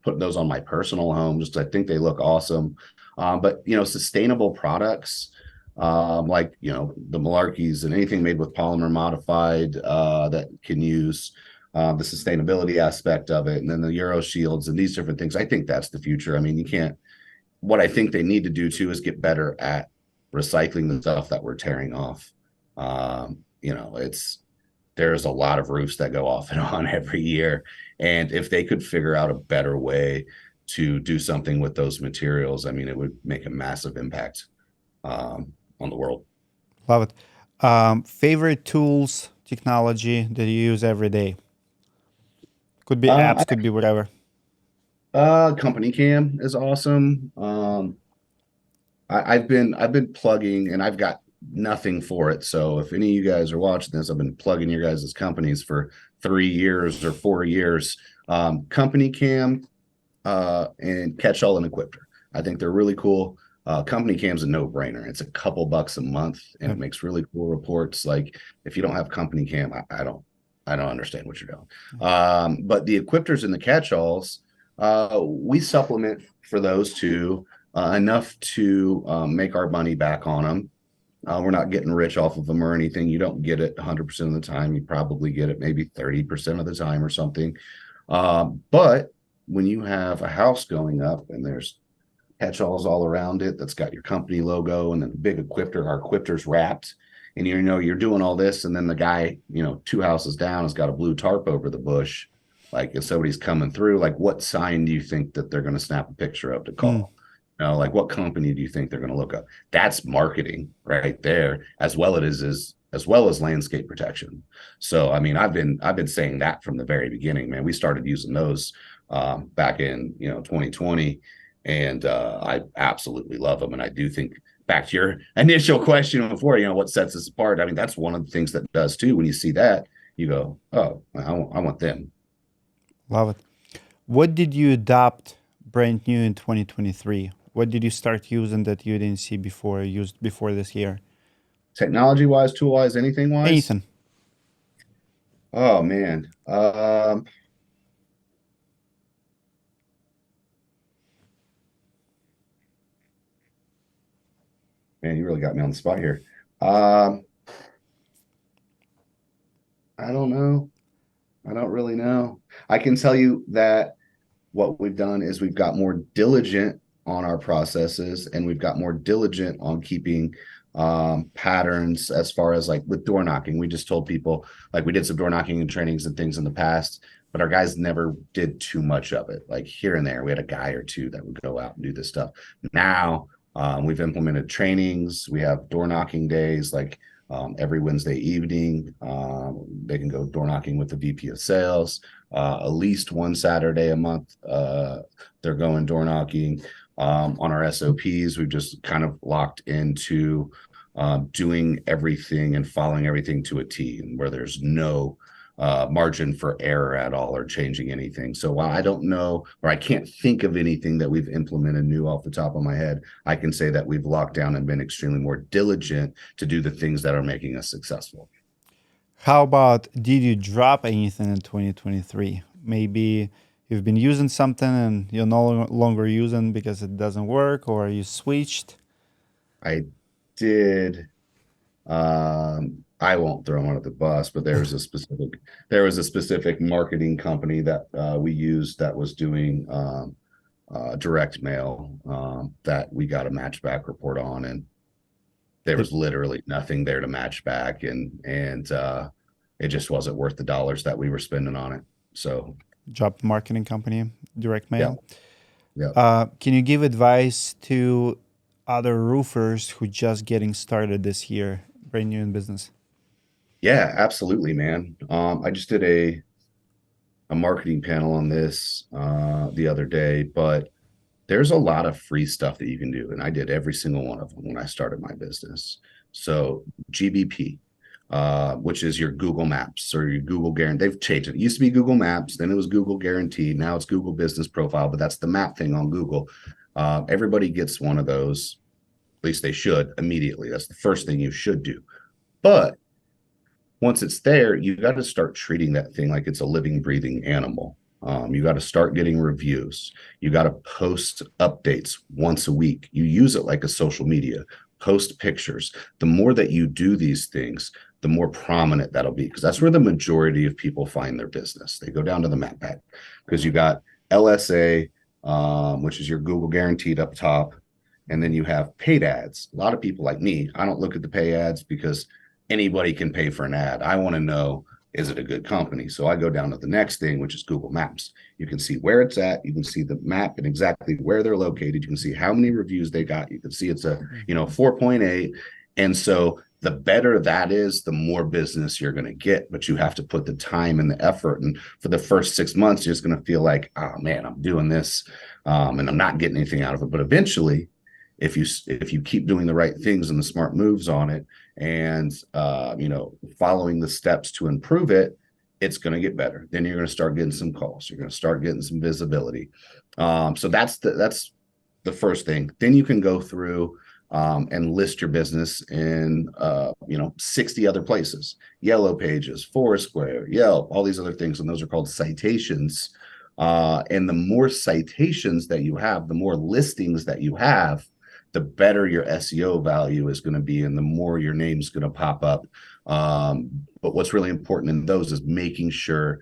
Speaker 1: putting those on my personal home. Just I think they look awesome. But sustainable products like the Malarkeys and anything made with polymer modified that can use the sustainability aspect of it, and then the Euro Shields and these different things. I think that's the future. I mean, you can't what I think they need to do too is get better at recycling the stuff that we're tearing off. It's there's a lot of roofs that go off and on every year. And if they could figure out a better way to do something with those materials, I mean, it would make a massive impact on the world.
Speaker 2: Love it. Favorite tools, technology that you use every day? Could be apps, could be whatever.
Speaker 1: Company cam is awesome. I've been plugging and I've got nothing for it. So if any of you guys are watching this, I've been plugging your guys' companies for 3 years or 4 years. Company Cam and Catch All and Equipter. I think they're really cool. Company Cam's a no-brainer. It's a couple bucks a month and
Speaker 2: Yeah.
Speaker 1: it makes really cool reports. Like if you don't have Company Cam, I don't understand what you're doing. But the Equipters and the Catch-Alls, we supplement for those two enough to make our money back on them. We're not getting rich off of them or anything. You don't get it 100% of the time. You probably get it maybe 30% of the time or something. But when you have a house going up and there's catch-alls all around it that's got your company logo and then the big equipter, our equipter's wrapped, and you're doing all this, and then the guy, two houses down has got a blue tarp over the bush. Like if somebody's coming through, like what sign do you think that they're going to snap a picture of to
Speaker 2: Mm,
Speaker 1: call? Like what company do you think they're going to look up? That's marketing right there, as well as landscape protection. So I mean, I've been saying that from the very beginning, man. We started using those back in 2020, and I absolutely love them. And I do think back to your initial question before, what sets us apart. I mean, that's one of the things that does too. When you see that, you go, oh, I want them.
Speaker 2: love it. What did you adopt brand new in 2023? What did you start using that you didn't see before, used before this year?
Speaker 1: Technology wise, tool wise, anything wise.
Speaker 2: Anything.
Speaker 1: Oh man. Man, you really got me on the spot here. Um, I don't know. I don't really know. I can tell you that what we've done is we've got more diligent on our processes and we've got more diligent on keeping patterns as far as like with door knocking. We just told people like we did some door knocking and trainings and things in the past, but our guys never did too much of it. Like here and there, we had a guy or two that would go out and do this stuff. Now we've implemented trainings. We have door knocking days like every Wednesday evening. They can go door knocking with the VP of sales. At least one Saturday a month, they're going door knocking. On our SOPs, we've just kind of locked into doing everything and following everything to a T, and where there's no margin for error at all or changing anything. So while I don't know or I can't think of anything that we've implemented new off the top of my head, I can say that we've locked down and been extremely more diligent to do the things that are making us successful.
Speaker 2: How about did you drop anything in 2023? Maybe you've been using something and you're no longer using because it doesn't work, or you switched.
Speaker 1: I did. I won't throw them under the bus, but there was a specific marketing company that we used that was doing direct mail that we got a match back report on, and there
Speaker 2: Did
Speaker 1: was literally nothing there to match back, and it just wasn't worth the dollars that we were spending on it. So
Speaker 2: drop the marketing company, direct
Speaker 1: yeah,
Speaker 2: mail.
Speaker 1: yeah.
Speaker 2: Can you give advice to other roofers who just getting started this year, brand new in business?
Speaker 1: Yeah, absolutely, man. I just did a marketing panel on this the other day, but there's a lot of free stuff that you can do, and I did every single one of them when I started my business. So GBP, which is your Google Maps or your Google Guarantee. They've changed it. It used to be Google Maps, then it was Google Guaranteed. Now it's Google Business Profile, but that's the map thing on Google. Everybody gets one of those. At least they should immediately. That's the first thing you should do. But once it's there, you got to start treating that thing like it's a living, breathing animal. You got to start getting reviews. You got to post updates once a week. You use it like a social media, post pictures. The more that you do these things, the more prominent that'll be, because that's where the majority of people find their business. They go down to the map pack because you got LSA, which is your Google guaranteed up top. And then you have paid ads. A lot of people like me, I don't look at the pay ads because anybody can pay for an ad. I want to know, is it a good company? So I go down to the next thing, which is Google Maps. You can see where it's at. You can see the map and exactly where they're located. You can see how many reviews they got. You can see it's a, 4.8. And so the better that is, the more business you're going to get, but you have to put the time and the effort. And for the first 6 months, you're just going to feel like, oh man, I'm doing this and I'm not getting anything out of it. But eventually, if you keep doing the right things and the smart moves on it, and following the steps to improve it, it's going to get better. Then you're going to start getting some calls. You're going to start getting some visibility. So that's the first thing. Then you can go through and list your business in 60 other places: Yellow Pages, Foursquare, Yelp, all these other things, and those are called citations. And the more citations that you have, the more listings that you have, the better your SEO value is going to be, and the more your name's going to pop up. But what's really important in those is making sure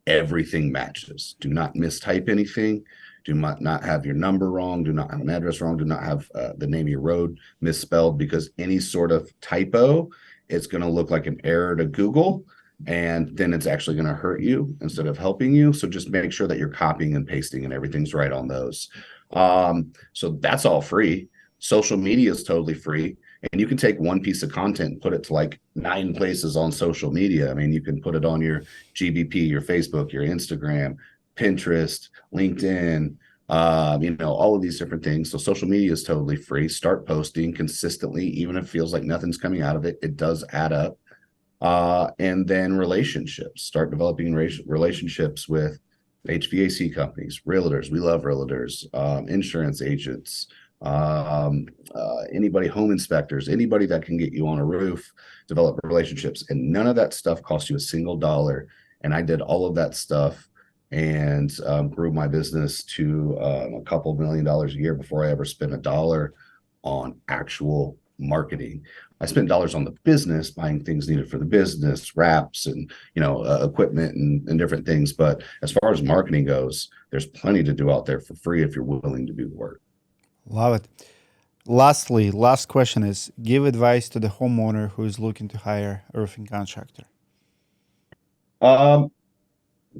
Speaker 1: everything matches. Do not mistype anything. Do not have your number wrong. Do not have an address wrong. Do not have the name of your road misspelled, because any sort of typo, it's going to look like an error to Google, and then it's actually going to hurt you instead of helping you. So just make sure that you're copying and pasting and everything's right on those. So that's all free. Social media is totally free. And you can take one piece of content and put it to like 9 places on social media. I mean, you can put it on your GBP, your Facebook, your Instagram, Pinterest, LinkedIn, all of these different things. So social media is totally free. Start posting consistently, even if it feels like nothing's coming out of it. It does add up. And then relationships. Start developing relationships with HVAC companies, realtors. We love realtors, insurance agents, anybody, home inspectors, anybody that can get you on a roof, develop relationships. And none of that stuff costs you a single dollar. And I did all of that stuff and grew my business to a couple $1 million a year before I ever spent a dollar on actual marketing. I spent dollars on the business, buying things needed for the business, wraps and equipment and different things. But as far as marketing goes, there's plenty to do out there for free if you're willing to do the work.
Speaker 2: Love it. Lastly, last question is, give advice to the homeowner who is looking to hire a roofing contractor.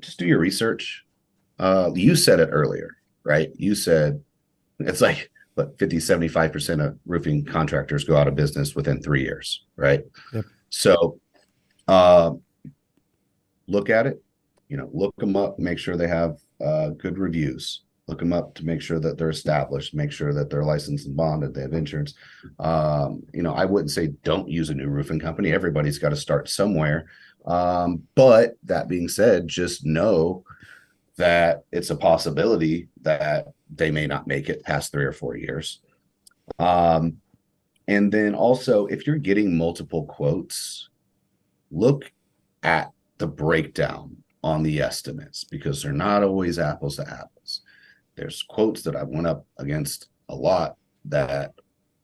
Speaker 1: Just do your research. You said it earlier, right? You said it's like, but 50-75% of roofing contractors go out of business within 3 years, right?
Speaker 2: Yep.
Speaker 1: So look at it, look them up, make sure they have good reviews. Look them up to make sure that they're established, make sure that they're licensed and bonded, they have insurance. I wouldn't say don't use a new roofing company. Everybody's got to start somewhere. But that being said, just know that it's a possibility that they may not make it past 3 or 4 years. And then also, if you're getting multiple quotes, look at the breakdown on the estimates, because they're not always apples to apples. There's quotes that I went up against a lot that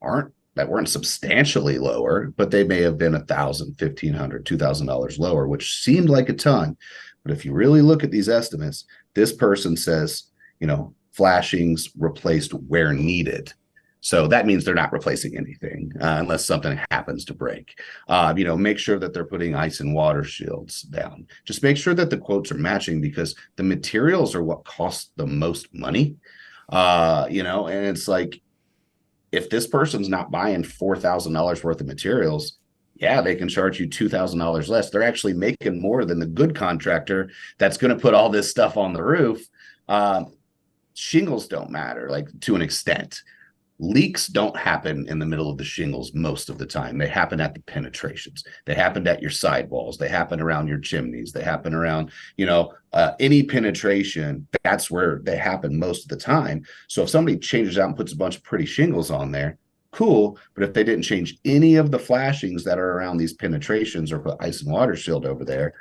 Speaker 1: weren't substantially lower, but they may have been $1,000, $1,500, $2,000 lower, which seemed like a ton. But if you really look at these estimates, this person says, flashings replaced where needed. So that means they're not replacing anything unless something happens to break. Make sure that they're putting ice and water shields down. Just make sure that the quotes are matching, because the materials are what cost the most money. And it's like, if this person's not buying $4,000 worth of materials, Yeah, they can charge you $2,000 less. They're actually making more than the good contractor that's going to put all this stuff on the roof. Shingles don't matter, like to an extent. Leaks don't happen in the middle of the shingles most of the time. They happen at the penetrations. They happen at your sidewalls. They happen around your chimneys. They happen around, any penetration. That's where they happen most of the time. So if somebody changes out and puts a bunch of pretty shingles on there, cool. But if they didn't change any of the flashings that are around these penetrations or put ice and water shield over there,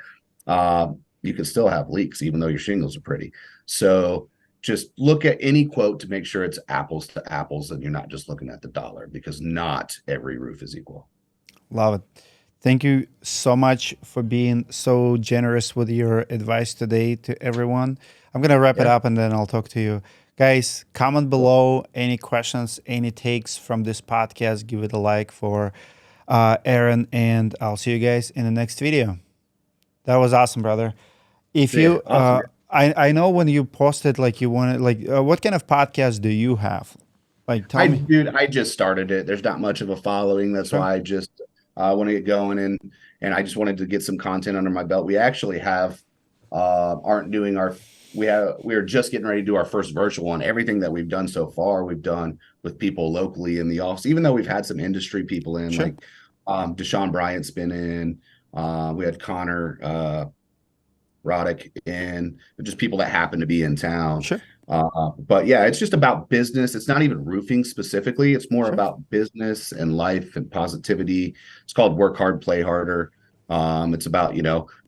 Speaker 1: you can still have leaks, even though your shingles are pretty. So just look at any quote to make sure it's apples to apples and you're not just looking at the dollar, because not every roof is equal.
Speaker 2: Love it. Thank you so much for being so generous with your advice today to everyone. I'm going to wrap it up and then I'll talk to you. Guys, comment below any questions, any takes from this podcast. Give it a like for Aaron, and I'll see you guys in the next video. That was awesome, brother. If you...
Speaker 1: Awesome.
Speaker 2: I know when you posted, like, you wanted, like, what kind of podcast do you have? Like, tell me.
Speaker 1: Dude, I just started it. There's not much of a following. That's why I just want to get going, and I just wanted to get some content under my belt. We actually aren't doing we are just getting ready to do our first virtual one. Everything that we've done so far, we've done with people locally in the office, even though we've had some industry people in, like Deshaun Bryant's been in. We had Connor Roddick in, just people that happen to be in town.
Speaker 2: Sure.
Speaker 1: But yeah, it's just about business. It's not even roofing specifically. It's more about business and life and positivity. It's called Work Hard, Play Harder. It's about,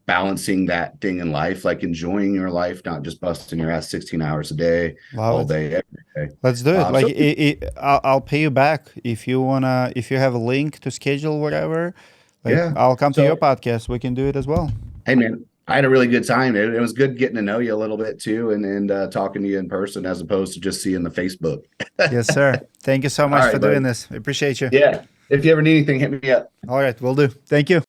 Speaker 1: balancing that thing in life, like enjoying your life, not just busting your ass 16 hours a day, all day, every day.
Speaker 2: Let's do it. Like, I'll pay you back if you have a link to schedule whatever. I'll come to your podcast. We can do it as well.
Speaker 1: Hey, man. I had a really good time. It was good getting to know you a little bit too, and talking to you in person as opposed to just seeing the Facebook.
Speaker 2: Yes, sir. Thank you so much for doing this. I appreciate you.
Speaker 1: Yeah. If you ever need anything, hit me up.
Speaker 2: All right, will do. Thank you.